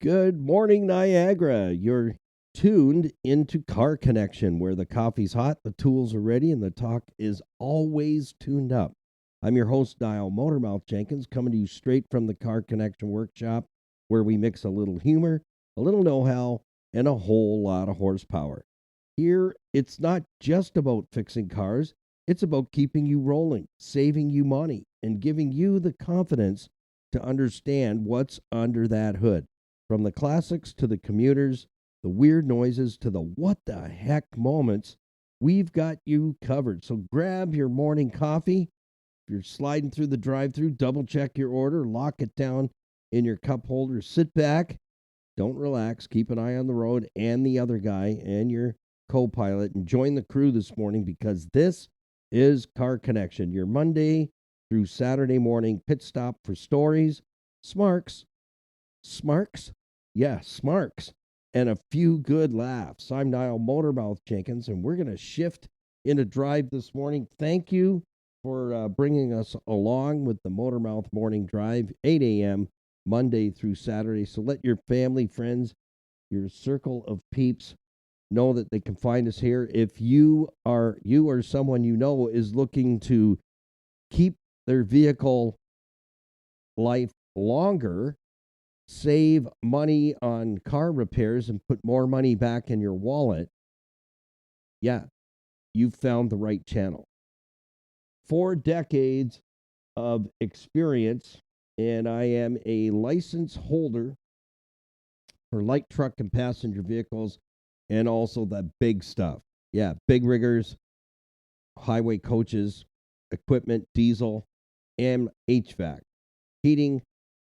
Good morning, Niagara. You're tuned into Car Connection, where the coffee's hot, the tools are ready, and the talk is always tuned up. I'm your host, Dial Motormouth Jenkins, coming to you straight from the Car Connection workshop, where we mix a little humor, a little know-how, and a whole lot of horsepower. Here, it's not just about fixing cars, it's about keeping you rolling, saving you money, and giving you the confidence to understand what's under that hood. From the classics to the commuters, the weird noises to the what the heck moments, we've got you covered. So grab your morning coffee. If you're sliding through the drive through, double check your order, lock it down in your cup holder, sit back, don't relax, keep an eye on the road and the other guy and your co pilot, and join the crew this morning because this is Car Connection, your Monday through Saturday morning pit stop for stories, smarks, yeah, smarks, and a few good laughs. I'm Niall Motormouth Jenkins, and we're going to shift into drive this morning. Thank you for bringing us along with the Motormouth Morning Drive, 8 a.m., Monday through Saturday. So let your family, friends, your circle of peeps know that they can find us here. If you or someone you know is looking to keep their vehicle life longer, save money on car repairs, and put more money back in your wallet, yeah, you've found the right channel. 4 decades of experience, and I am a license holder for light truck and passenger vehicles and also the big stuff. Yeah, big riggers, highway coaches, equipment, diesel, and HVAC, heating,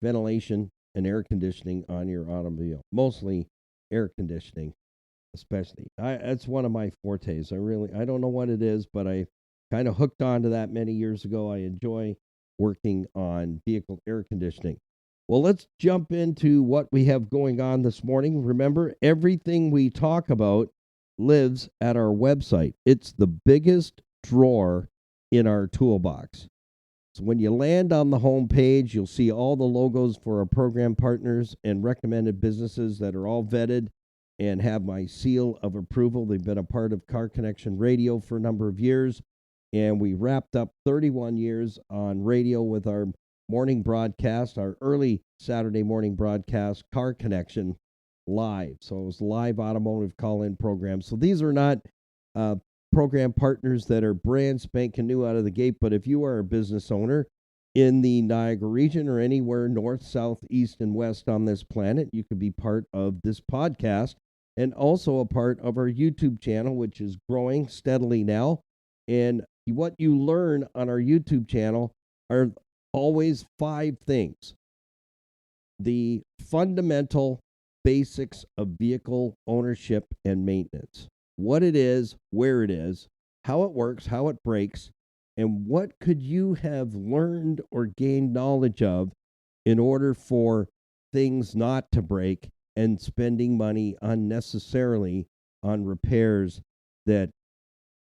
ventilation, and air conditioning on your automobile. Mostly air conditioning, especially. That's one of my fortes. I don't know what it is, but I kind of hooked onto that many years ago. I enjoy working on vehicle air conditioning. Well, let's jump into what we have going on this morning. Remember, everything we talk about lives at our website. It's the biggest drawer in our toolbox. So when you land on the home page, you'll see all the logos for our program partners and recommended businesses that are all vetted and have my seal of approval. They've been a part of Car Connection Radio for a number of years, and we wrapped up 31 years on radio with our morning broadcast, our early Saturday morning broadcast, Car Connection Live. So it was live automotive call-in program. So these are not program partners that are brand spanking new out of the gate, but if you are a business owner in the Niagara region or anywhere north, south, east, and west on this planet, you could be part of this podcast and also a part of our YouTube channel, which is growing steadily now. And what you learn on our YouTube channel are always 5 things. The fundamental basics of vehicle ownership and maintenance. What it is, where it is, how it works, how it breaks, and what could you have learned or gained knowledge of in order for things not to break and spending money unnecessarily on repairs that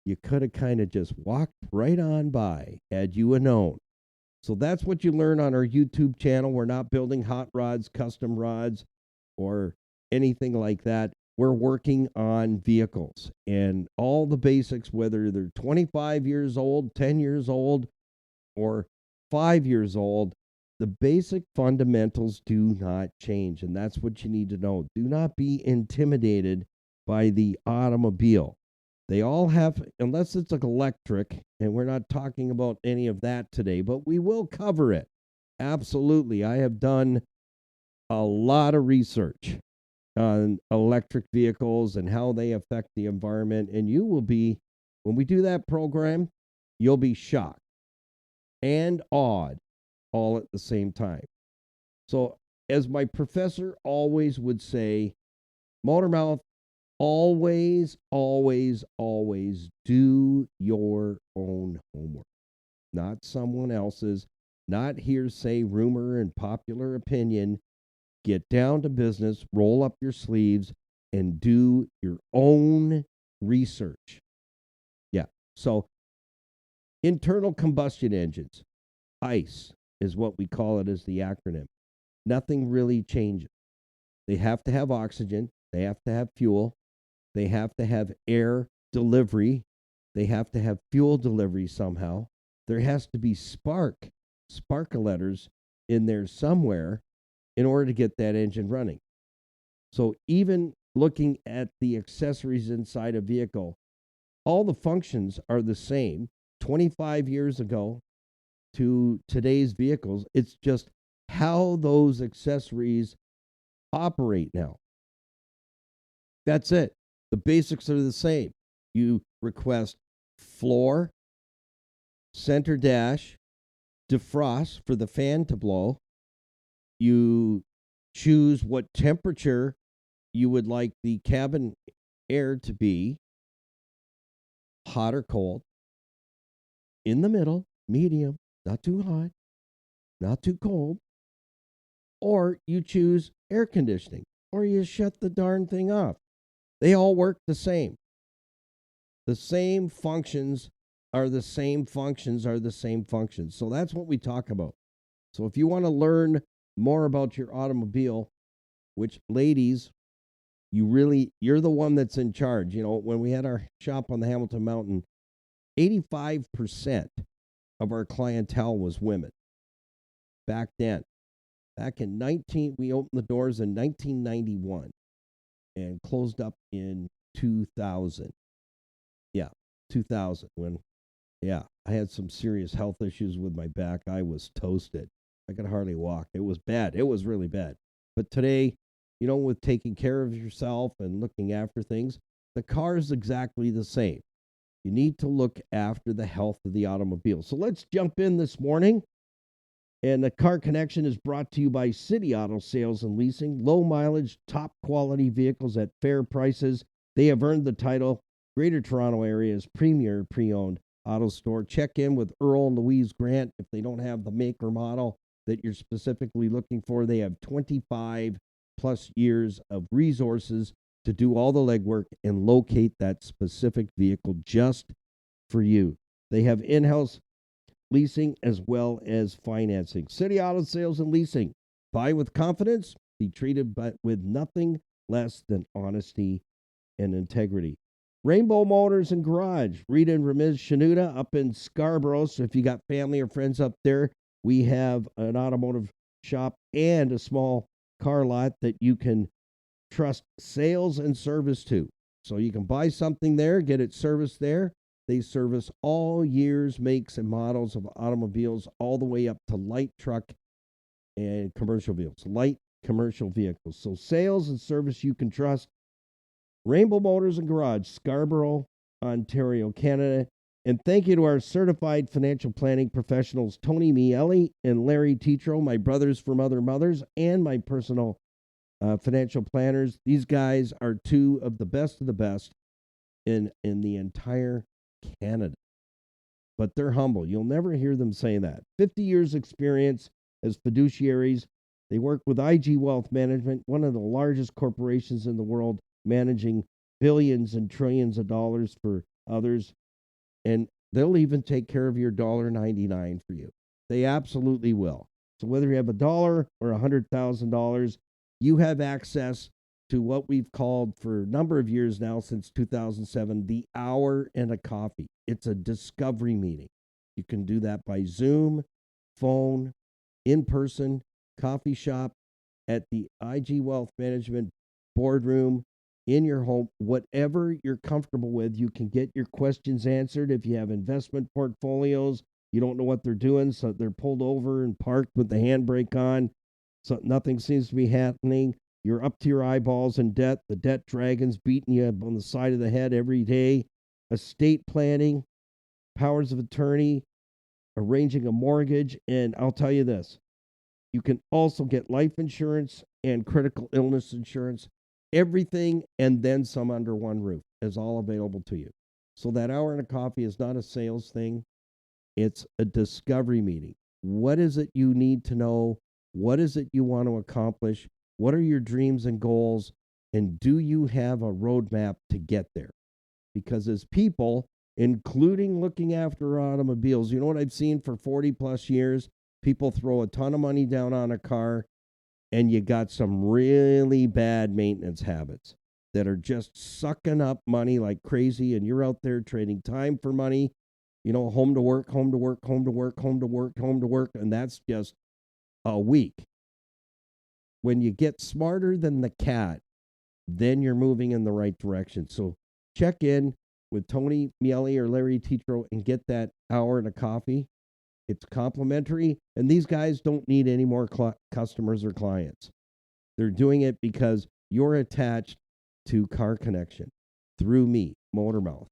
you could have kind of just walked right on by had you known. So that's what you learn on our YouTube channel. We're not building hot rods, custom rods, or anything like that. We're working on vehicles and all the basics, whether they're 25 years old, 10 years old, or 5 years old. The basic fundamentals do not change, and that's what you need to know. Do not be intimidated by the automobile. They all have, unless it's electric, and we're not talking about any of that today, but we will cover it. Absolutely. I have done a lot of research on electric vehicles and how they affect the environment. And you will be, when we do that program, you'll be shocked and awed all at the same time. So, as my professor always would say, Motormouth, always, always, always do your own homework, not someone else's, not hearsay, rumor, and popular opinion. Get down to business, roll up your sleeves, and do your own research. Yeah. So, internal combustion engines, ICE is what we call it as the acronym. Nothing really changes. They have to have oxygen. They have to have fuel. They have to have air delivery. They have to have fuel delivery somehow. There has to be sparkleters in there somewhere in order to get that engine running. So even looking at the accessories inside a vehicle, all the functions are the same 25 years ago to today's vehicles. It's just how those accessories operate now. That's it. The basics are the same. You request floor, center dash, defrost for the fan to blow. You choose what temperature you would like the cabin air to be, hot or cold, in the middle, medium, not too hot, not too cold, or you choose air conditioning, or you shut the darn thing off. They all work the same. The same functions are the same functions are the same functions. So that's what we talk about. So if you want to learn more about your automobile, which ladies, you're the one that's in charge. You know, when we had our shop on the Hamilton Mountain, 85% of our clientele was women. Back then. We opened the doors in 1991 and closed up in 2000. Yeah, 2000 when, I had some serious health issues with my back. I was toasted. I could hardly walk. It was bad. It was really bad. But today, you know, with taking care of yourself and looking after things, the car is exactly the same. You need to look after the health of the automobile. So let's jump in this morning. And the Car Connection is brought to you by City Auto Sales and Leasing. Low mileage, top quality vehicles at fair prices. They have earned the title Greater Toronto Area's premier pre-owned auto store. Check in with Earl and Louise Grant. If they don't have the make or model that you're specifically looking for, they have 25 plus years of resources to do all the legwork and locate that specific vehicle just for you. They have in-house leasing as well as financing. City Auto Sales and Leasing. Buy with confidence. Be treated with nothing less than honesty and integrity. Rainbow Motors and Garage. Rita and Ramiz Shanuda up in Scarborough. So if you got family or friends up there, we have an automotive shop and a small car lot that you can trust sales and service to. So you can buy something there, get it serviced there. They service all years, makes, and models of automobiles, all the way up to light truck and commercial vehicles. Light commercial vehicles. So sales and service you can trust. Rainbow Motors and Garage, Scarborough, Ontario, Canada. And thank you to our certified financial planning professionals, Tony Miele and Larry Tetro, my brothers from other mothers, and my personal financial planners. These guys are two of the best in the entire Canada. But they're humble. You'll never hear them say that. 50 years experience as fiduciaries. They work with IG Wealth Management, one of the largest corporations in the world, managing billions and trillions of dollars for others. And they'll even take care of your $1.99 for you. They absolutely will. So whether you have $1 or $100,000, you have access to what we've called for a number of years now, since 2007, the hour and a coffee. It's a discovery meeting. You can do that by Zoom, phone, in person, coffee shop, at the IG Wealth Management boardroom, in your home, whatever you're comfortable with. You can get your questions answered. If you have investment portfolios, you don't know what they're doing, so they're pulled over and parked with the handbrake on, so nothing seems to be happening. You're up to your eyeballs in debt. The debt dragon's beating you on the side of the head every day. Estate planning, powers of attorney, arranging a mortgage. And I'll tell you this, you can also get life insurance and critical illness insurance. Everything and then some under one roof is all available to you. So that hour and a coffee is not a sales thing. It's a discovery meeting. What is it you need to know? What is it you want to accomplish? What are your dreams and goals? And do you have a roadmap to get there? Because as people, including looking after automobiles, you know what I've seen for 40 plus years? People throw a ton of money down on a car and you got some really bad maintenance habits that are just sucking up money like crazy, and you're out there trading time for money, home to work, home to work, home to work, home to work, home to work, and that's just a week. When you get smarter than the cat, then you're moving in the right direction. So check in with Tony Miele or Larry Tetro and get that hour and a coffee. It's complimentary, and these guys don't need any more customers or clients. They're doing it because you're attached to Car Connection through me, Motormouth.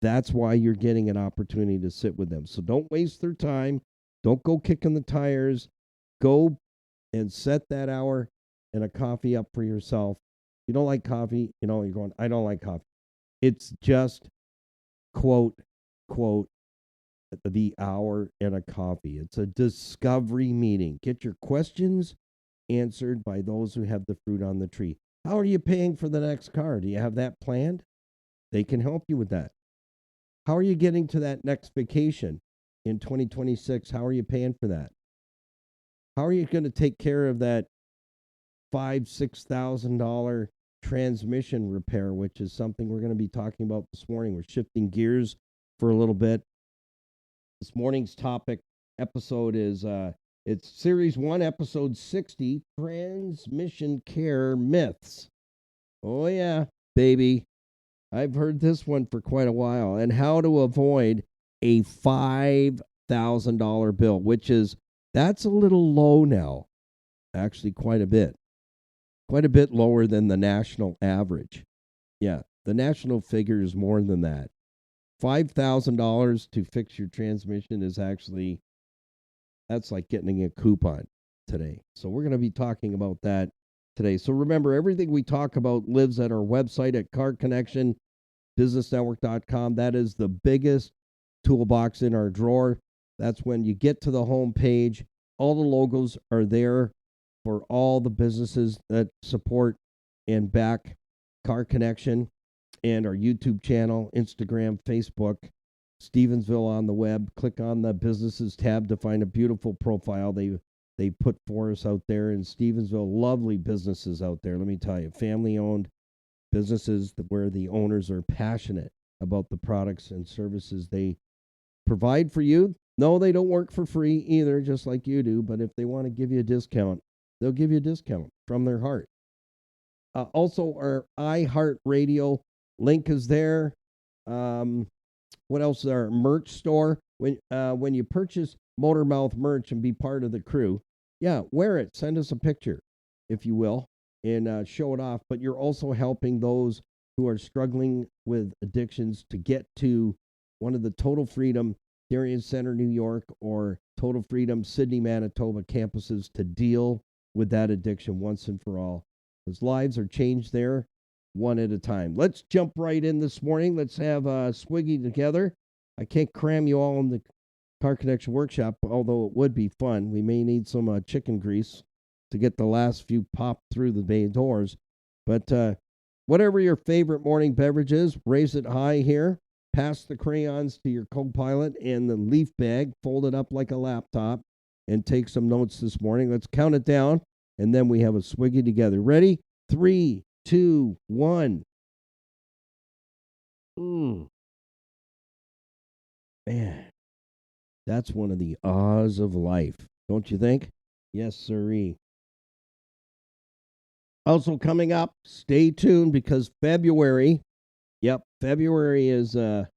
That's why you're getting an opportunity to sit with them. So don't waste their time. Don't go kicking the tires. Go and set that hour and a coffee up for yourself. You don't like coffee, you're going, I don't like coffee. It's just, quote, the hour and a coffee. It's a discovery meeting. Get your questions answered by those who have the fruit on the tree. How are you paying for the next car? Do you have that planned? They can help you with that. How are you getting to that next vacation in 2026? How are you paying for that? How are you going to take care of that $5,000-$6,000 transmission repair, which is something we're going to be talking about this morning? We're shifting gears for a little bit. This morning's topic episode is it's Series 1, Episode 60, Transmission Care Myths. Oh, yeah, baby. I've heard this one for quite a while. And how to avoid a $5,000 bill, that's a little low now. Actually, quite a bit. Quite a bit lower than the national average. Yeah, the national figure is more than that. $5,000 to fix your transmission is actually, that's like getting a coupon today. So we're going to be talking about that today. So remember, everything we talk about lives at our website at CarConnectionBusinessNetwork.com. That is the biggest toolbox in our drawer. That's when you get to the home page. All the logos are there for all the businesses that support and back Car Connection, and our YouTube channel, Instagram, Facebook, Stevensville on the web. Click on the businesses tab to find a beautiful profile they put for us out there in Stevensville. Lovely businesses out there, let me tell you. Family-owned businesses where the owners are passionate about the products and services they provide for you. No, they don't work for free either, just like you do, but if they want to give you a discount, they'll give you a discount from their heart. Also, our iHeartRadio link is there. What else is our merch store? When you purchase Motormouth merch and be part of the crew, wear it. Send us a picture, if you will, and show it off. But you're also helping those who are struggling with addictions to get to one of the Total Freedom Darien Center, New York, or Total Freedom Sydney, Manitoba campuses to deal with that addiction once and for all. Because lives are changed there one at a time. Let's jump right in this morning. Let's have a swiggy together. I can't cram you all in the Car Connection workshop, although it would be fun. We may need some chicken grease to get the last few popped through the bay doors. But whatever your favorite morning beverage is, raise it high here. Pass the crayons to your co-pilot and the leaf bag. Fold it up like a laptop and take some notes this morning. Let's count it down, and then we have a swiggy together. Ready? 3, 2, 1. Man, that's one of the ahs of life, don't you think? Yes, sirree. Also coming up, stay tuned because February is where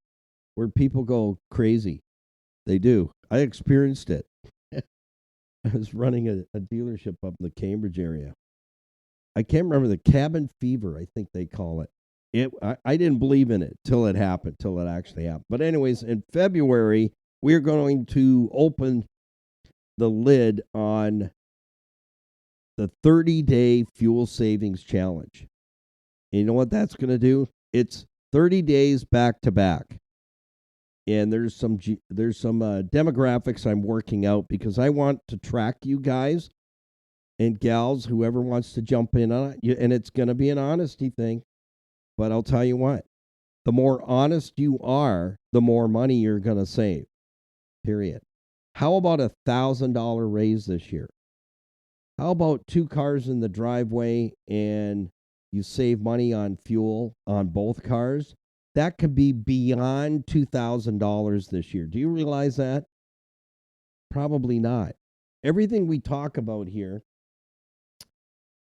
people go crazy. They do. I experienced it. I was running a dealership up in the Cambridge area. I can't remember, the cabin fever, I think they call it. I didn't believe in it till it happened, till it actually happened. But anyways, in February, we're going to open the lid on the 30-day fuel savings challenge. And you know what that's going to do? It's 30 days back to back. And there's some demographics I'm working out because I want to track you guys and gals, whoever wants to jump in on it. And it's going to be an honesty thing. But I'll tell you what, the more honest you are, the more money you're going to save. Period. How about $1,000 raise this year? How about 2 cars in the driveway and you save money on fuel on both cars? That could be beyond $2,000 this year. Do you realize that? Probably not. Everything we talk about here,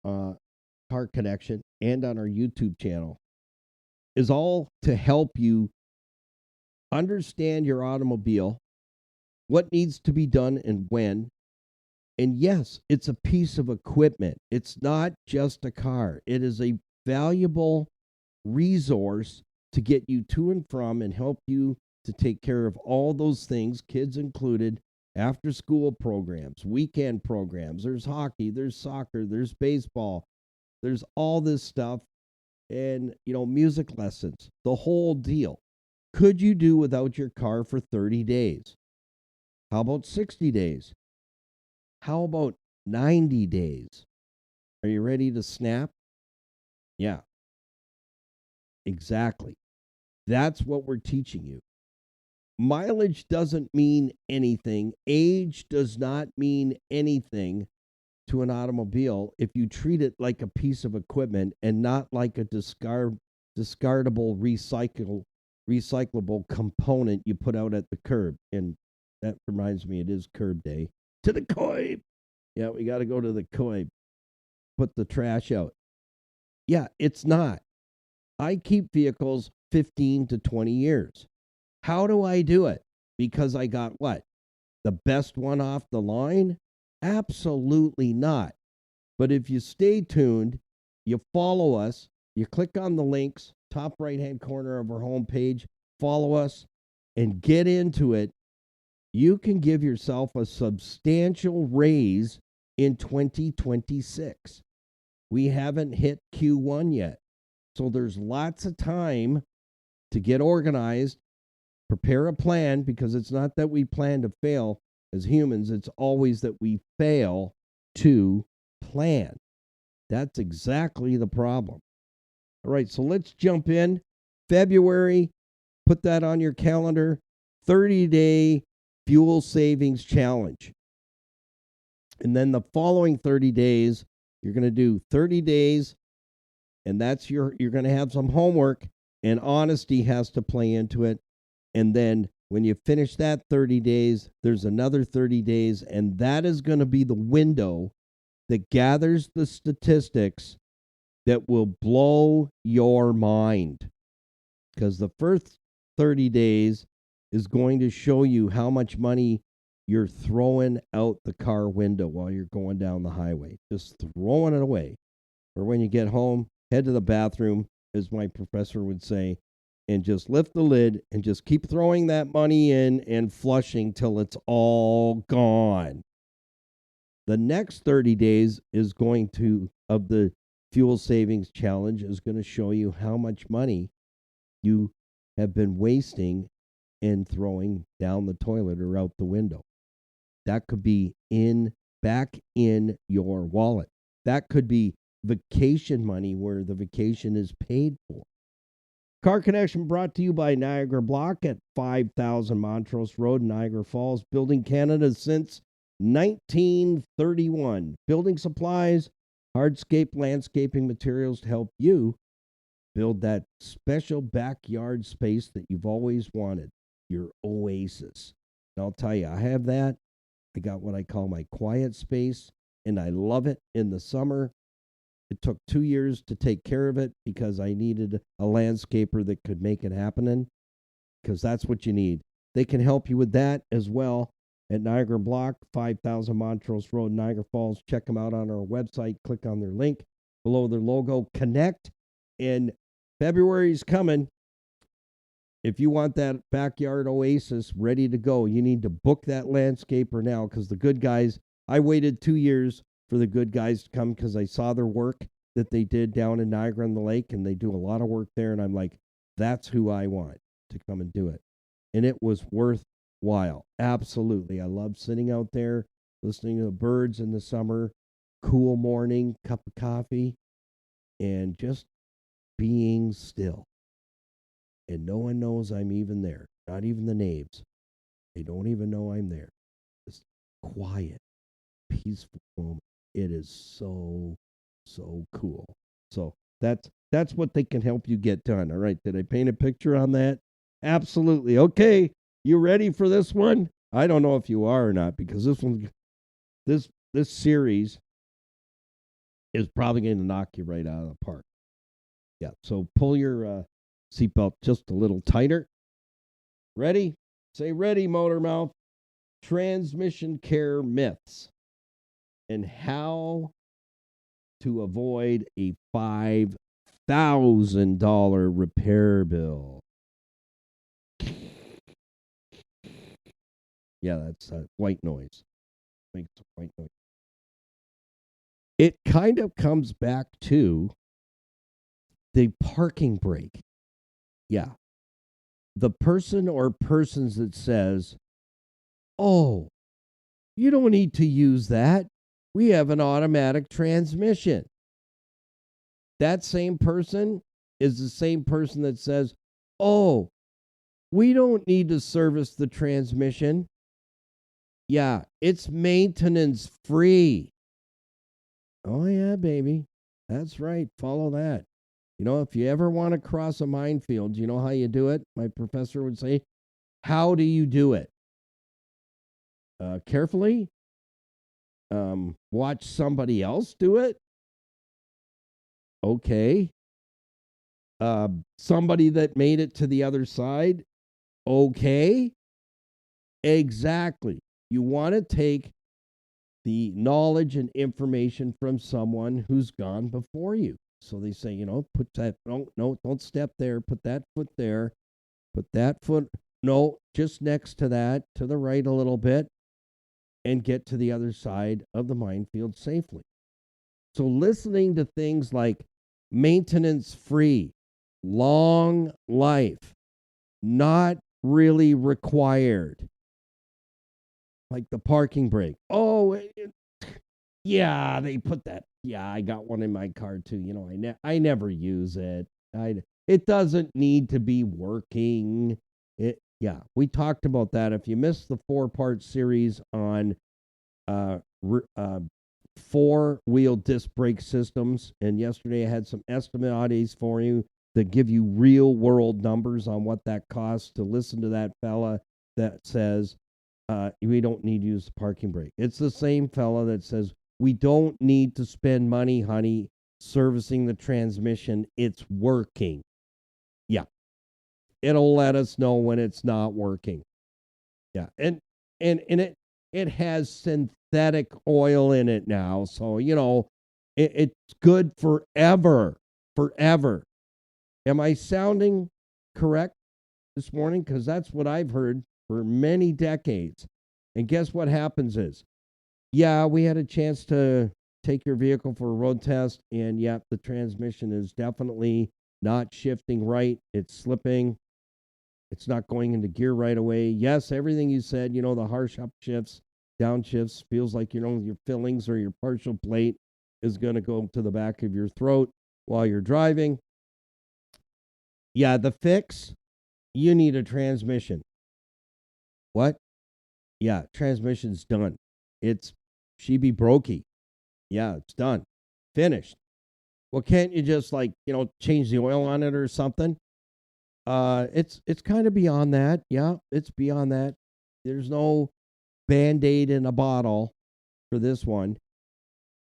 uh, Car Connection, and on our YouTube channel, is all to help you understand your automobile, what needs to be done and when. And yes, it's a piece of equipment. It's not just a car. It is a valuable resource to get you to and from and help you to take care of all those things, kids included, after school programs, weekend programs. There's hockey, there's soccer, there's baseball, there's all this stuff, and, music lessons, the whole deal. Could you do without your car for 30 days? How about 60 days? How about 90 days? Are you ready to snap? Yeah, exactly. That's what we're teaching you. Mileage doesn't mean anything. Age does not mean anything to an automobile if you treat it like a piece of equipment and not like a discardable, recyclable component you put out at the curb. And that reminds me, it is curb day. To the curb. Yeah, we got to go to the curb. Put the trash out. Yeah, it's not. I keep vehicles 15 to 20 years. How do I do it? Because I got what? The best one off the line? Absolutely not. But if you stay tuned, you follow us, you click on the links, top right-hand corner of our homepage, follow us, and get into it, you can give yourself a substantial raise in 2026. We haven't hit Q1 yet. So there's lots of time to get organized, prepare a plan, because it's not that we plan to fail as humans. It's always that we fail to plan. That's exactly the problem. All right, so let's jump in. February, put that on your calendar, 30-day fuel savings challenge. And then the following 30 days, you're going to do 30 days, and that's you're going to have some homework, and honesty has to play into it. And then when you finish that 30 days, there's another 30 days, and that is going to be the window that gathers the statistics that will blow your mind. Because the first 30 days is going to show you how much money you're throwing out the car window while you're going down the highway. Just throwing it away. Or when you get home, head to the bathroom, as my professor would say, and just lift the lid and just keep throwing that money in and flushing till it's all gone. The next 30 days is going to, of the fuel savings challenge, is going to show you how much money you have been wasting and throwing down the toilet or out the window. That could be back in your wallet. That could be vacation money where the vacation is paid for. Car Connection brought to you by Niagara Block at 5000 Montrose Road, Niagara Falls, building Canada since 1931. Building supplies, hardscape landscaping materials to help you build that special backyard space that you've always wanted, your oasis. And I'll tell you, I have that. I got what I call my quiet space, and I love it in the summer. It took 2 years to take care of it because I needed a landscaper that could make it happen, because that's what you need. They can help you with that as well at Niagara Block, 5000 Montrose Road, Niagara Falls. Check them out on our website. Click on their link below their logo. Connect. And February's coming. If you want that backyard oasis ready to go, you need to book that landscaper now, because the good guys, I waited 2 years for the good guys to come because I saw their work that they did down in Niagara on the Lake, and they do a lot of work there, and I'm like, that's who I want to come and do it. And it was worthwhile. Absolutely. I love sitting out there, listening to the birds in the summer, cool morning, cup of coffee, and just being still. And no one knows I'm even there. Not even the neighbors. They don't even know I'm there. Just quiet, peaceful moment. it is so cool. So that's what they can help you get done. All right, did I paint a picture on that? Absolutely. Okay, you ready for this one? I don't know if you are or not, because this series is probably going to knock you right out of the park. Yeah, so pull your seatbelt just a little tighter. Ready? Say ready, motor mouth. Transmission care myths and how to avoid a $5,000 repair bill. Yeah, that's white noise. Makes white noise. It kind of comes back to the parking brake. Yeah. The person or persons that says, oh, you don't need to use that. We have an automatic transmission. That same person is the same person that says, oh, we don't need to service the transmission. Yeah, it's maintenance free. Oh, yeah, baby. That's right. Follow that. You know, if you ever want to cross a minefield, you know how you do it? My professor would say, how do you do it? Carefully. Watch somebody else do it. Okay. Somebody that made it to the other side. Okay. Exactly. You want to take the knowledge and information from someone who's gone before you. So they say, you know, put that, no, don't step there. Put that foot there. Put that foot, no, just next to that, to the right a little bit, and get to the other side of the minefield safely. So listening to things like maintenance free, long life, not really required, like the parking brake. Oh, yeah, they put that. Yeah, I got one in my car too. You know, I never use it. It doesn't need to be working. Yeah, we talked about that. If you missed the 4-part series on four-wheel disc brake systems, and yesterday I had some estimates for you that give you real-world numbers on what that costs, to listen to that fella that says, we don't need to use the parking brake. It's the same fella that says, we don't need to spend money, honey, servicing the transmission. It's working. Yeah. It'll let us know when it's not working. Yeah. And it has synthetic oil in it now. So, you know, it's good forever. Forever. Am I sounding correct this morning? Because that's what I've heard for many decades. And guess what happens is, yeah, we had a chance to take your vehicle for a road test, and yeah, the transmission is definitely not shifting right. It's slipping. It's not going into gear right away. Yes, everything you said, you know, the harsh upshifts, downshifts, feels like, you know, your fillings or your partial plate is going to go to the back of your throat while you're driving. Yeah, the fix, you need a transmission. What? Yeah, transmission's done. It's she be brokey. Yeah, it's done. Finished. Well, can't you just, like, you know, change the oil on it or something? It's kind of beyond that. Yeah, it's beyond that. There's no Band-Aid in a bottle for this one.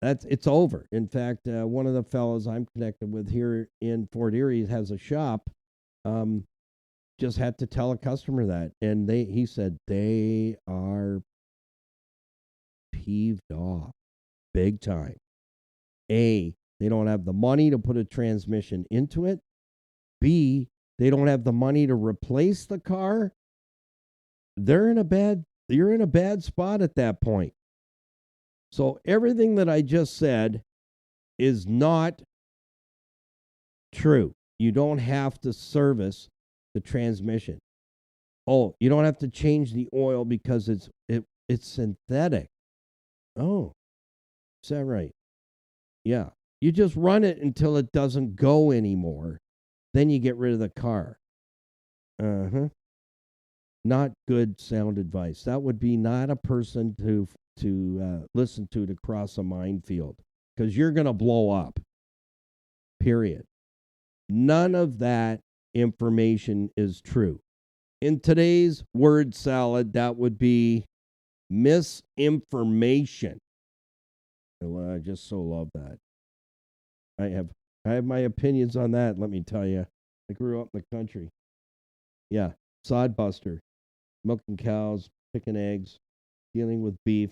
It's over. In fact, one of the fellows I'm connected with here in Fort Erie has a shop. Just had to tell a customer that, and he said they are peeved off big time. A, they don't have the money to put a transmission into it. B, they don't have the money to replace the car. You're in a bad spot at that point. So everything that I just said is not true. You don't have to service the transmission. Oh, you don't have to change the oil because it's synthetic. Oh, is that right? Yeah. You just run it until it doesn't go anymore. Then you get rid of the car. Uh-huh. Not good sound advice. That would be not a person to listen to cross a minefield, because you're going to blow up. Period. None of that information is true. In today's word salad, that would be misinformation. I just so love that. I have my opinions on that, let me tell you. I grew up in the country. Yeah, sod buster, milking cows, picking eggs, dealing with beef,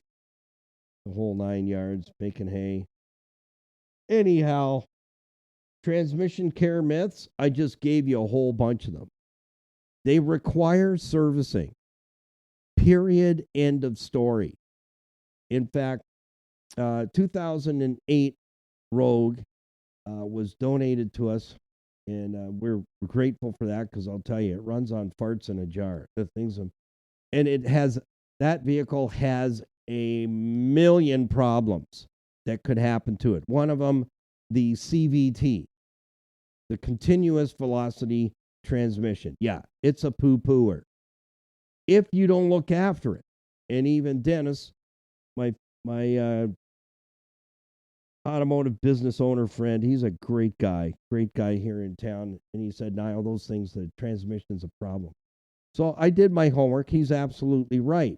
the whole 9 yards, making hay. Anyhow, transmission care myths, I just gave you a whole bunch of them. They require servicing. Period. End of story. In fact, 2008 Rogue was donated to us, and we're grateful for that, because I'll tell you, it runs on farts in a jar. And that vehicle has a million problems that could happen to it. One of them, the CVT, the continuous velocity transmission. Yeah, it's a poo-pooer if you don't look after it. And even Dennis, my automotive business owner friend, he's a great guy here in town, and he said, Niall, those things, the transmission's a problem. So I did my homework. He's absolutely right.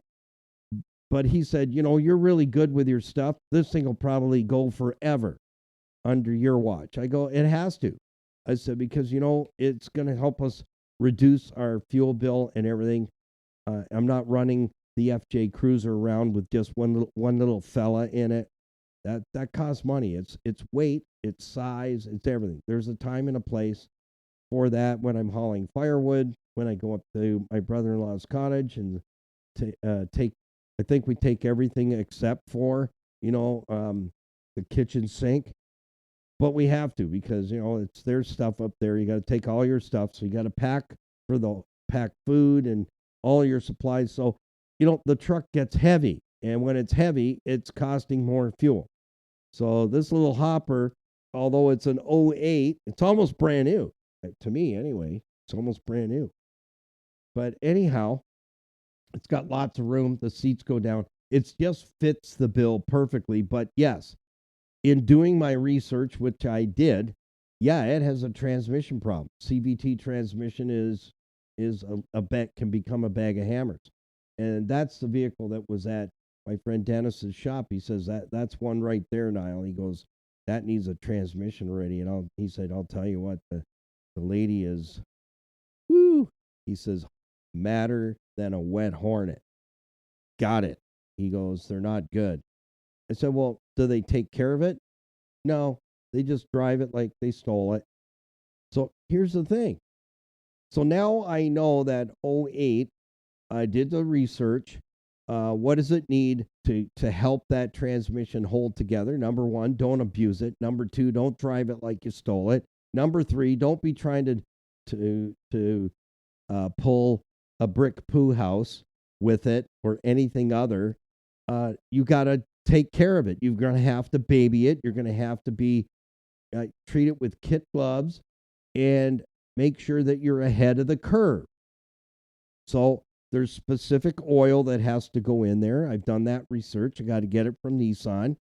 But he said, you're really good with your stuff. This thing will probably go forever under your watch. I go, it has to. I said, because, it's going to help us reduce our fuel bill and everything. I'm not running the FJ Cruiser around with just one little fella in it. That costs money. It's weight, it's size, it's everything. There's a time and a place for that when I'm hauling firewood, when I go up to my brother-in-law's cottage and I think we take everything except for, the kitchen sink. But we have to, because, it's their stuff up there. You got to take all your stuff. So you got to pack food and all your supplies. So, the truck gets heavy. And when it's heavy, it's costing more fuel. So this little hopper, although it's an 08, it's almost brand new. To me, anyway, it's almost brand new. But anyhow, it's got lots of room. The seats go down. It just fits the bill perfectly. But yes, in doing my research, which I did, yeah, it has a transmission problem. CVT transmission can become a bag of hammers. And that's the vehicle that was at my friend Dennis's shop. He says that's one right there, Niall. He goes, that needs a transmission ready. And he said, I'll tell you what, the lady is, whoo. He says, madder than a wet hornet. Got it. He goes, they're not good. I said, well, do they take care of it? No, they just drive it like they stole it. So here's the thing. So now I know that 08, I did the research. What does it need to help that transmission hold together? Number one, don't abuse it. Number two, don't drive it like you stole it. Number three, don't be trying to pull a brick poo house with it or anything other. You got to take care of it. You're going to have to baby it. You're going to have to treat it with kid gloves and make sure that you're ahead of the curve. So there's specific oil that has to go in there. I've done that research. I got to get it from Nissan.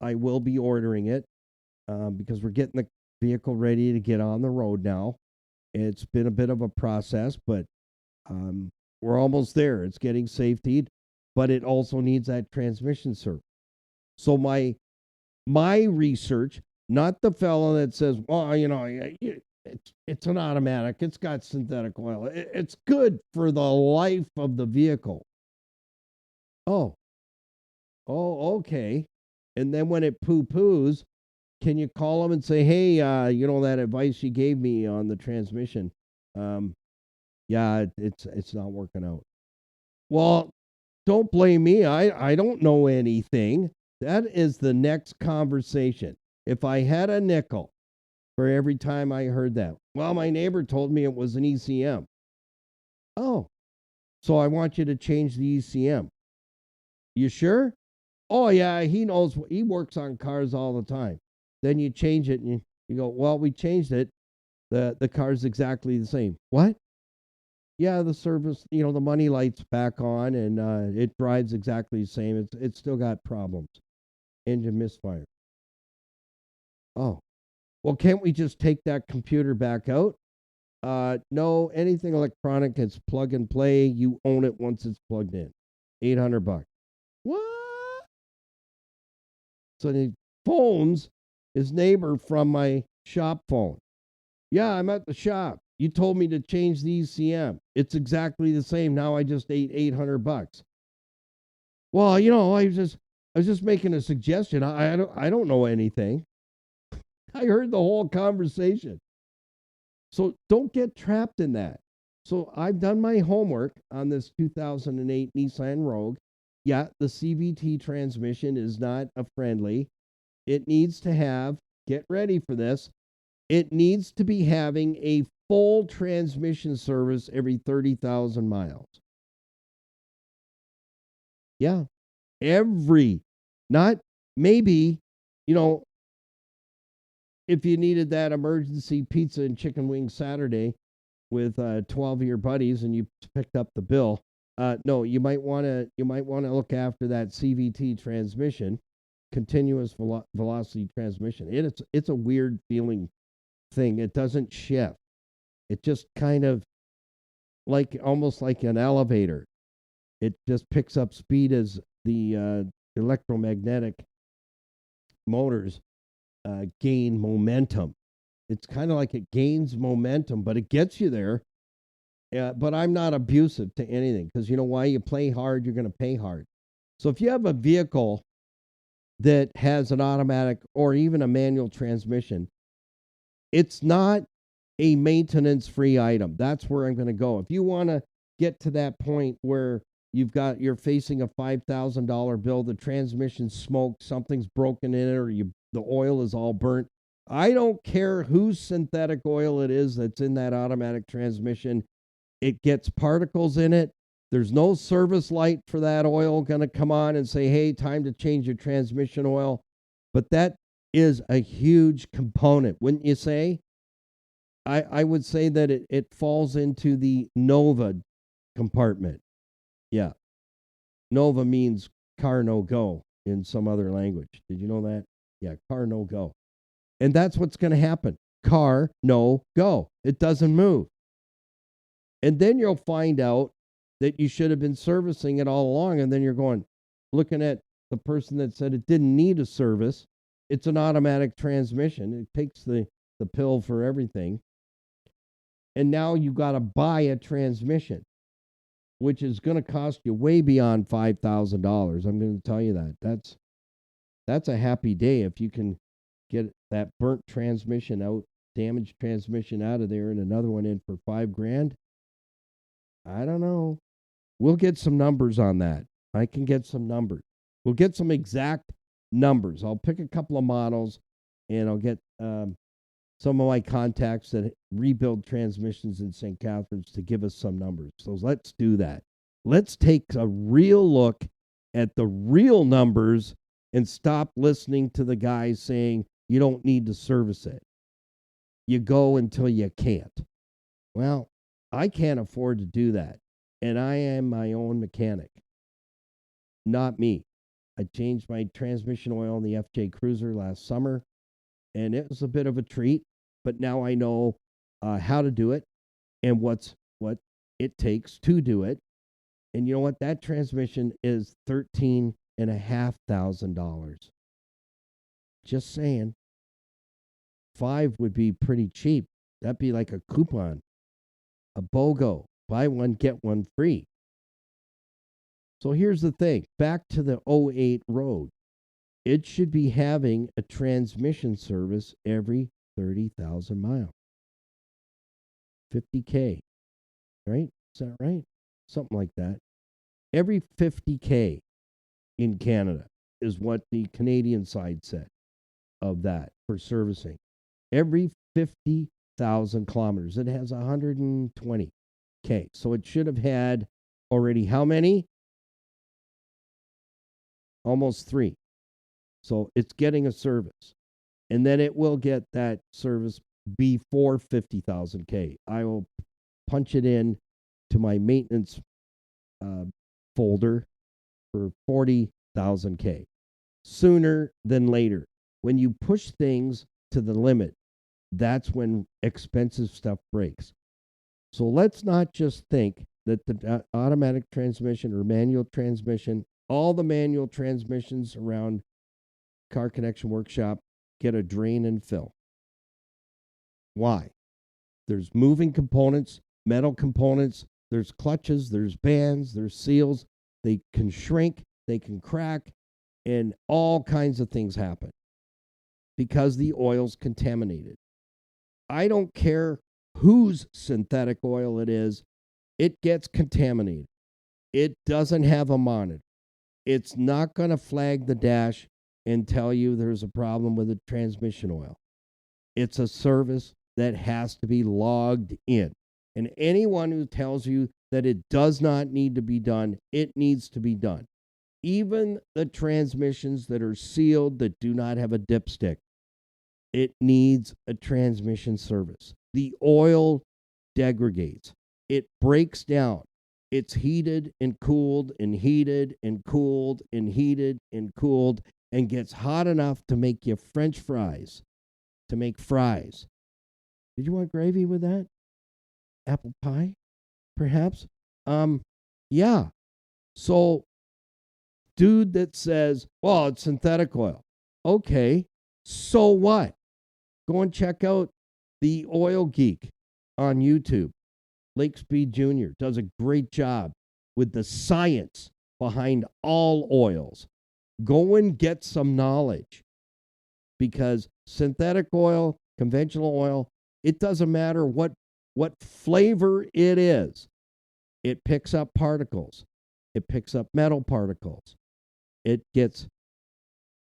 I will be ordering it because we're getting the vehicle ready to get on the road now. It's been a bit of a process, but we're almost there. It's getting safetied, but it also needs that transmission service. So my research, not the fellow that says, well, it's an automatic. It's got synthetic oil. It's good for the life of the vehicle. Oh, okay. And then when it poo-poos, can you call them and say, hey, that advice you gave me on the transmission, yeah, it's not working out. Well, don't blame me. I don't know anything. That is the next conversation. If I had a nickel for every time I heard that, well, my neighbor told me it was an ECM. Oh, so I want you to change the ECM. You sure? Oh, yeah, he knows. He works on cars all the time. Then you change it and you go, well, we changed it. The car's exactly the same. What? Yeah, the service, the money light's back on, and it drives exactly the same. It's still got problems. Engine misfire. Oh, well, can't we just take that computer back out? No, anything electronic, it's plug and play. You own it once it's plugged in. $800. What? So the phones his neighbor from my shop phone. Yeah, I'm at the shop. You told me to change the ECM. It's exactly the same. Now I just ate $800. Well, I was just making a suggestion. I don't know anything. I heard the whole conversation. So don't get trapped in that. So I've done my homework on this 2008 Nissan Rogue. Yeah, the CVT transmission is not a friendly. It needs to have, get ready for this, it needs to be having a full transmission service every 30,000 miles. Yeah, every, not maybe, you know, if you needed that emergency pizza and chicken wing Saturday with 12 of your buddies and you picked up the bill, no, you might want to look after that CVT transmission, continuous velocity transmission. It's a weird feeling thing. It doesn't shift. It just kind of like almost like an elevator. It just picks up speed as the electromagnetic motors gain momentum. It's kind of like it gains momentum, but it gets you there. But I'm not abusive to anything because you know why? You play hard, you're going to pay hard. So if you have a vehicle that has an automatic or even a manual transmission, it's not a maintenance free item. That's where I'm going to go. If you want to get to that point where you're facing a $5,000 bill, the transmission smoked, something's broken in it, or the oil is all burnt. I don't care whose synthetic oil it is that's in that automatic transmission. It gets particles in it. There's no service light for that oil going to come on and say, hey, time to change your transmission oil. But that is a huge component, wouldn't you say? I would say that it falls into the Nova compartment. Yeah. Nova means car no go in some other language. Did you know that? Yeah, car no go. And that's what's going to happen. Car no go. It doesn't move. And then you'll find out that you should have been servicing it all along. And then you're looking at the person that said it didn't need a service. It's an automatic transmission. It takes the pill for everything. And now you got to buy a transmission, which is going to cost you way beyond $5,000. I'm going to tell you that. That's a happy day if you can get that burnt transmission out, damaged transmission out of there, and another one in for $5,000. I don't know. We'll get some numbers on that. I can get some numbers. We'll get some exact numbers. I'll pick a couple of models, and I'll get some of my contacts that rebuild transmissions in St. Catharines to give us some numbers. So let's do that. Let's take a real look at the real numbers and stop listening to the guys saying you don't need to service it. You go until you can't. Well, I can't afford to do that. And I am my own mechanic. Not me. I changed my transmission oil in the FJ Cruiser last summer, and it was a bit of a treat. But now I know how to do it and what it takes to do it. And you know what? That transmission is $13,500. Just saying. 5 would be pretty cheap. That'd be like a coupon, a BOGO. Buy one, get one free. So here's the thing. Back to the 08 Road. It should be having a transmission service every 30,000 miles. 50K, right? Is that right? Something like that. Every 50K in Canada is what the Canadian side said of that for servicing. Every 50,000 kilometers. It has 120K. So it should have had already how many? Almost 3. So it's getting a service. And then it will get that service before 50,000K. I will punch it in to my maintenance folder for 40,000 K. Sooner than later. When you push things to the limit, that's when expensive stuff breaks. So let's not just think that the automatic transmission or manual transmission, all the manual transmissions around Car Connection Workshop get a drain and fill. Why? There's moving components, metal components, there's clutches, there's bands, there's seals. They can shrink, they can crack, and all kinds of things happen because the oil's contaminated. I don't care whose synthetic oil it is, it gets contaminated. It doesn't have a monitor. It's not going to flag the dash and tell you there's a problem with the transmission oil. It's a service that has to be logged in. And anyone who tells you that it does not need to be done, it needs to be done. Even the transmissions that are sealed that do not have a dipstick, it needs a transmission service. The oil degrades. It breaks down. It's heated and cooled and heated and cooled and heated and cooled and gets hot enough to make you French fries, to make fries. Did you want gravy with that? Apple pie, perhaps? Yeah. So, dude that says, well, it's synthetic oil. Okay, so what? Go and check out the Oil Geek on YouTube. Lake Speed Jr. does a great job with the science behind all oils. Go and get some knowledge, because synthetic oil, conventional oil, it doesn't matter what flavor it is. It picks up particles. It picks up metal particles. It gets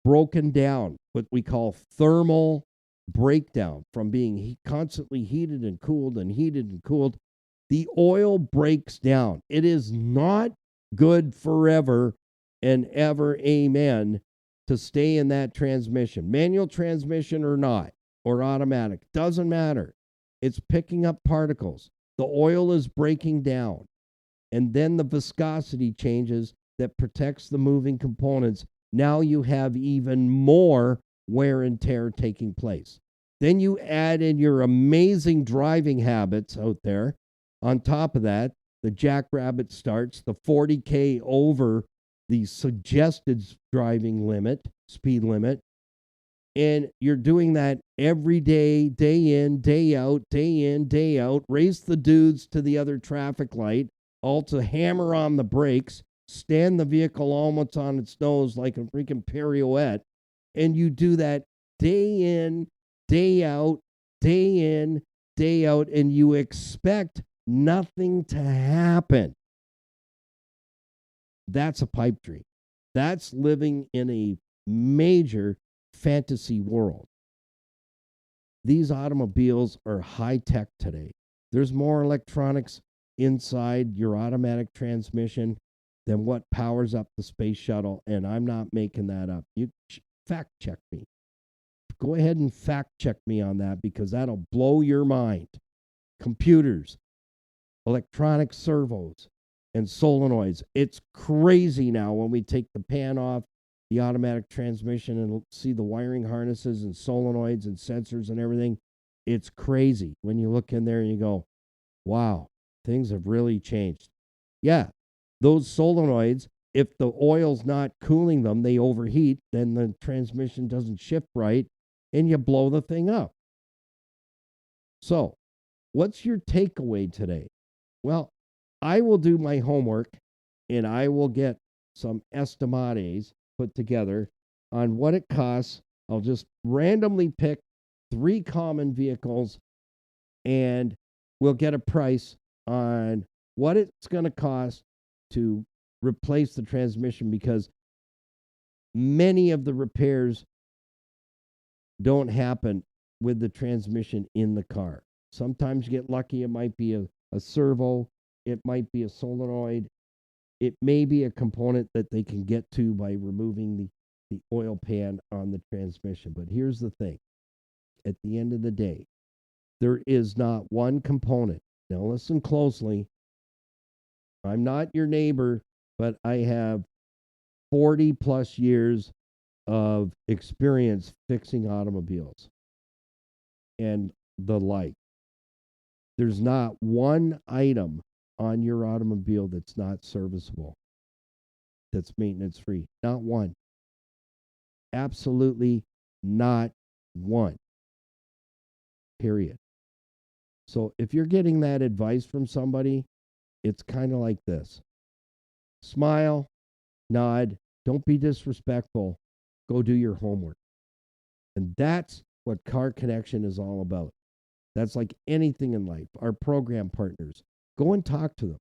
broken down, what we call thermal breakdown, from being constantly heated and cooled and heated and cooled. The oil breaks down. It is not good forever and ever, amen, to stay in that transmission. Manual transmission or not, or automatic, doesn't matter. It's picking up particles. The oil is breaking down. And then the viscosity changes that protects the moving components. Now you have even more wear and tear taking place. Then you add in your amazing driving habits out there. On top of that, the jackrabbit starts, the 40K over the suggested driving limit, speed limit. And you're doing that every day, day in, day out, day in, day out. Race the dudes to the other traffic light, all to hammer on the brakes, stand the vehicle almost on its nose like a freaking pirouette. And you do that day in, day out, day in, day out, and you expect nothing to happen. That's a pipe dream. That's living in a major fantasy world. These automobiles are high tech today. There's more electronics inside your automatic transmission than what powers up the space shuttle, and I'm not making that up. You fact check me. Go ahead and fact check me on that, because that'll blow your mind. Computers, electronic servos, and solenoids. It's crazy now when we take the pan off the automatic transmission and see the wiring harnesses and solenoids and sensors and everything. It's crazy when you look in there and you go, wow, things have really changed. Yeah, those solenoids, if the oil's not cooling them, they overheat, then the transmission doesn't shift right, and you blow the thing up. So, what's your takeaway today? Well, I will do my homework, and I will get some estimates put together on what it costs. I'll just randomly pick 3 common vehicles, and we'll get a price on what it's going to cost to replace the transmission, because many of the repairs don't happen with the transmission in the car. Sometimes you get lucky. It might be a servo. It might be a solenoid. It may be a component that they can get to by removing the oil pan on the transmission. But here's the thing. At the end of the day, there is not one component. Now listen closely. I'm not your neighbor, but I have 40 plus years of experience fixing automobiles and the like. There's not one item on your automobile that's not serviceable, that's maintenance free. Not one. Absolutely not one. Period. So if you're getting that advice from somebody, it's kind of like this: smile, nod, don't be disrespectful, go do your homework. And that's what Car Connection is all about. That's like anything in life. Our program partners, go and talk to them.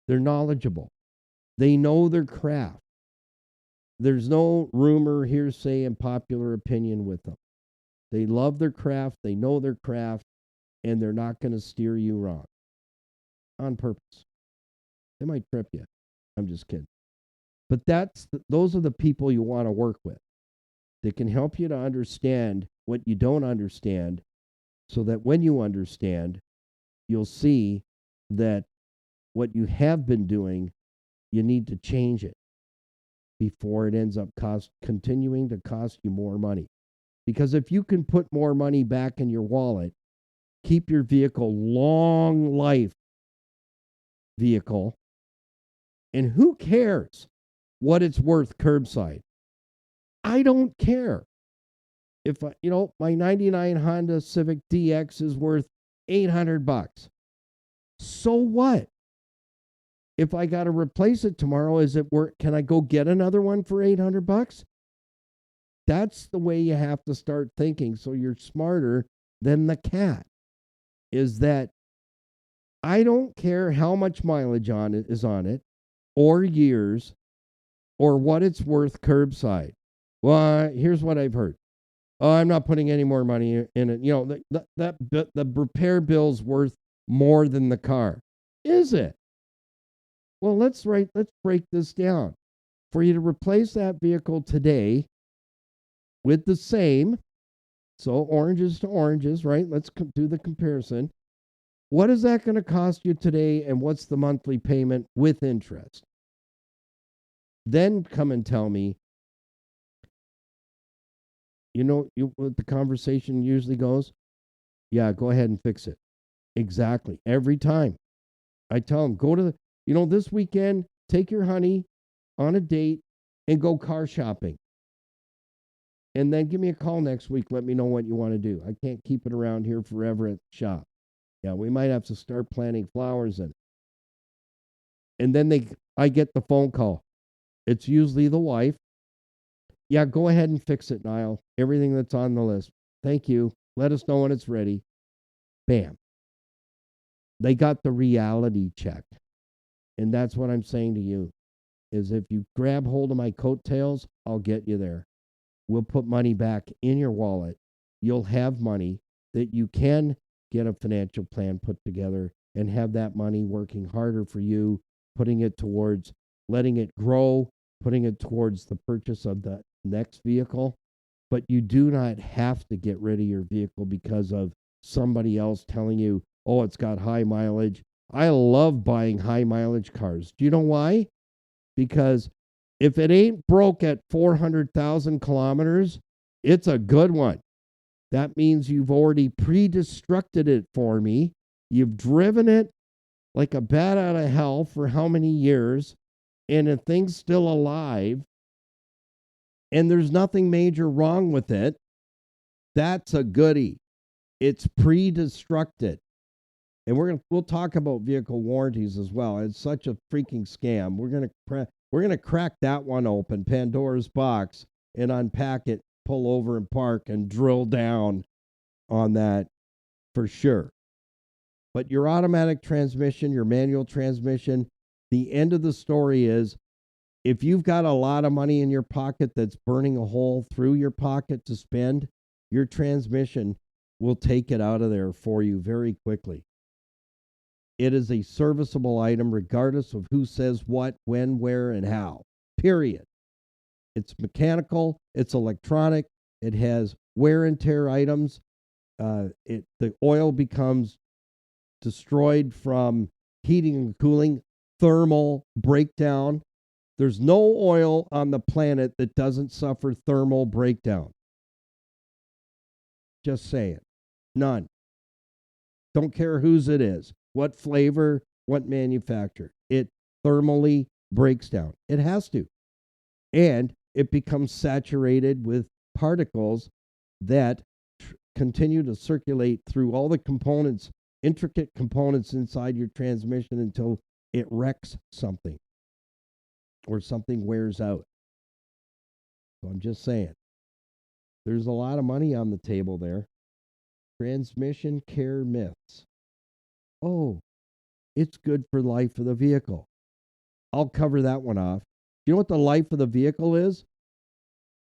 They're knowledgeable. They know their craft. There's no rumor, hearsay, and popular opinion with them. They love their craft, they know their craft, and they're not going to steer you wrong on purpose. They might trip you. I'm just kidding. But those are the people you want to work with. They can help you to understand what you don't understand, so that when you understand, you'll see that what you have been doing, you need to change it before it ends up continuing to cost you more money. Because if you can put more money back in your wallet, keep your vehicle long life vehicle, and who cares what it's worth curbside? I don't care. If my 99 Honda Civic DX is worth $800, so what? If I got to replace it tomorrow, is it worth? Can I go get another one for $800? That's the way you have to start thinking, so you're smarter than the cat. Is that I don't care how much mileage is on it, or years, or what it's worth curbside. Well, here's what I've heard. Oh, I'm not putting any more money in it. The repair bill's worth more than the car. Is it? Well, let's break this down. For you to replace that vehicle today with the same, so oranges to oranges, right? Let's do the comparison. What is that going to cost you today, and what's the monthly payment with interest? Then come and tell me, what the conversation usually goes? Yeah, go ahead and fix it. Exactly. Every time. I tell them, go to this weekend, take your honey on a date and go car shopping. And then give me a call next week. Let me know what you want to do. I can't keep it around here forever at the shop. Yeah, we might have to start planting flowers in it. And then I get the phone call. It's usually the wife. Yeah, go ahead and fix it, Niall. Everything that's on the list. Thank you. Let us know when it's ready. Bam. They got the reality check. And that's what I'm saying to you, is if you grab hold of my coattails, I'll get you there. We'll put money back in your wallet. You'll have money that you can get a financial plan put together and have that money working harder for you, putting it towards letting it grow, putting it towards the purchase of the next vehicle. But you do not have to get rid of your vehicle because of somebody else telling you, oh, it's got high mileage. I love buying high mileage cars. Do you know why? Because if it ain't broke at 400,000 kilometers, it's a good one. That means you've already pre-destructed it for me. You've driven it like a bat out of hell for how many years, and the thing's still alive, and there's nothing major wrong with it. That's a goodie. It's pre-destructed. And we'll talk about vehicle warranties as well. It's such a freaking scam. We're gonna crack that one open, Pandora's box, and unpack it, pull over and park, and drill down on that for sure. But your automatic transmission, your manual transmission, the end of the story is, if you've got a lot of money in your pocket that's burning a hole through your pocket to spend, your transmission will take it out of there for you very quickly. It is a serviceable item regardless of who says what, when, where, and how. Period. It's mechanical. It's electronic. It has wear and tear items. The oil becomes destroyed from heating and cooling. thermal breakdown. There's no oil on the planet that doesn't suffer thermal breakdown. Just say it. None. Don't care whose it is, what flavor, what manufacturer. It thermally breaks down. It has to. And it becomes saturated with particles that continue to circulate through all the components, intricate components inside your transmission until it wrecks something or something wears out. So I'm just saying, there's a lot of money on the table there. Transmission care myths. Oh, it's good for life of the vehicle. I'll cover that one off. You know what the life of the vehicle is?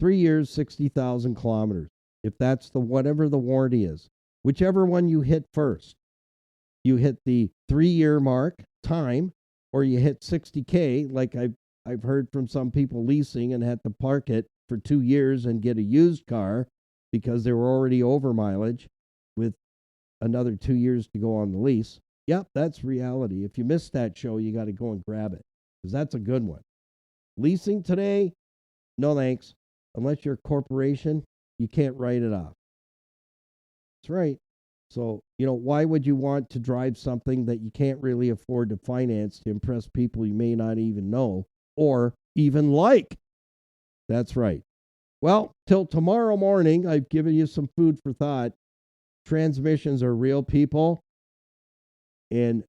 3 years, 60,000 kilometers. If that's whatever the warranty is, whichever one you hit first, you hit the 3-year mark time, or you hit 60K, like I've heard from some people leasing and had to park it for 2 years and get a used car because they were already over mileage with another 2 years to go on the lease. Yep, that's reality. If you missed that show, you got to go and grab it because that's a good one. Leasing today, no thanks. Unless you're a corporation, you can't write it off. That's right. So, why would you want to drive something that you can't really afford to finance to impress people you may not even know or even like? That's right. Well, till tomorrow morning, I've given you some food for thought. Transmissions are real, people, and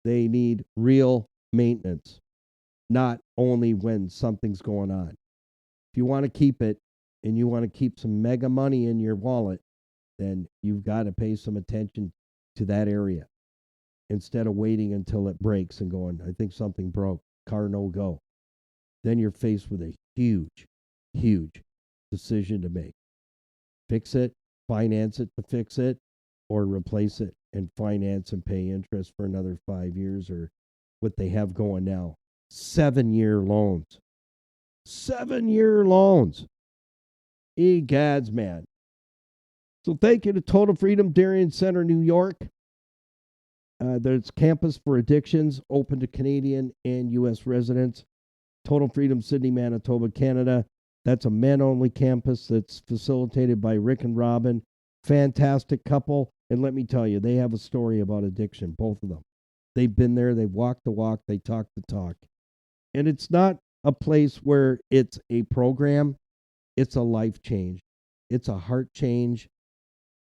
they need real maintenance, not only when something's going on. If you want to keep it and you want to keep some mega money in your wallet, then you've got to pay some attention to that area instead of waiting until it breaks and going, I think something broke, car no go. Then you're faced with a huge, huge decision to make. Fix it, finance it to fix it, or replace it and finance and pay interest for another 5 years, or what they have going now, 7-year loans. 7-year loans. Egads, man. So thank you to Total Freedom Darien Center, New York. There's campus for addictions open to Canadian and U.S. residents. Total Freedom Sydney, Manitoba, Canada. That's a men-only campus that's facilitated by Rick and Robin. Fantastic couple. And let me tell you, they have a story about addiction, both of them. They've been there. They've walked the walk. They talk the talk. And it's not a place where it's a program. It's a life change. It's a heart change.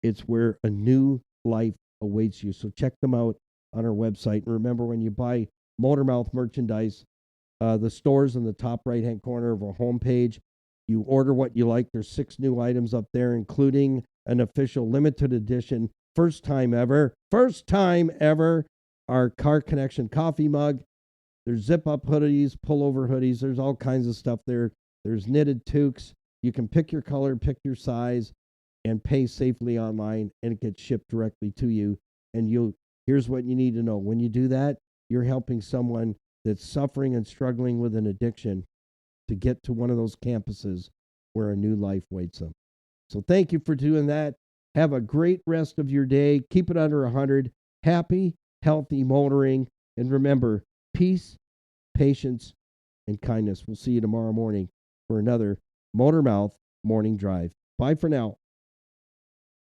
It's where a new life awaits you. So check them out on our website. And remember, when you buy Motormouth merchandise, the store's in the top right-hand corner of our homepage. You order what you like. There's 6 new items up there, including an official limited edition, first time ever, our Car Connection coffee mug. There's zip-up hoodies, pullover hoodies. There's all kinds of stuff there. There's knitted toques. You can pick your color, pick your size, and pay safely online, and it gets shipped directly to you. And here's what you need to know. When you do that, you're helping someone that's suffering and struggling with an addiction to get to one of those campuses where a new life waits them. So thank you for doing that. Have a great rest of your day. Keep it under 100. Happy, healthy motoring. And remember, peace, patience, and kindness. We'll see you tomorrow morning for another Motormouth Morning Drive. Bye for now.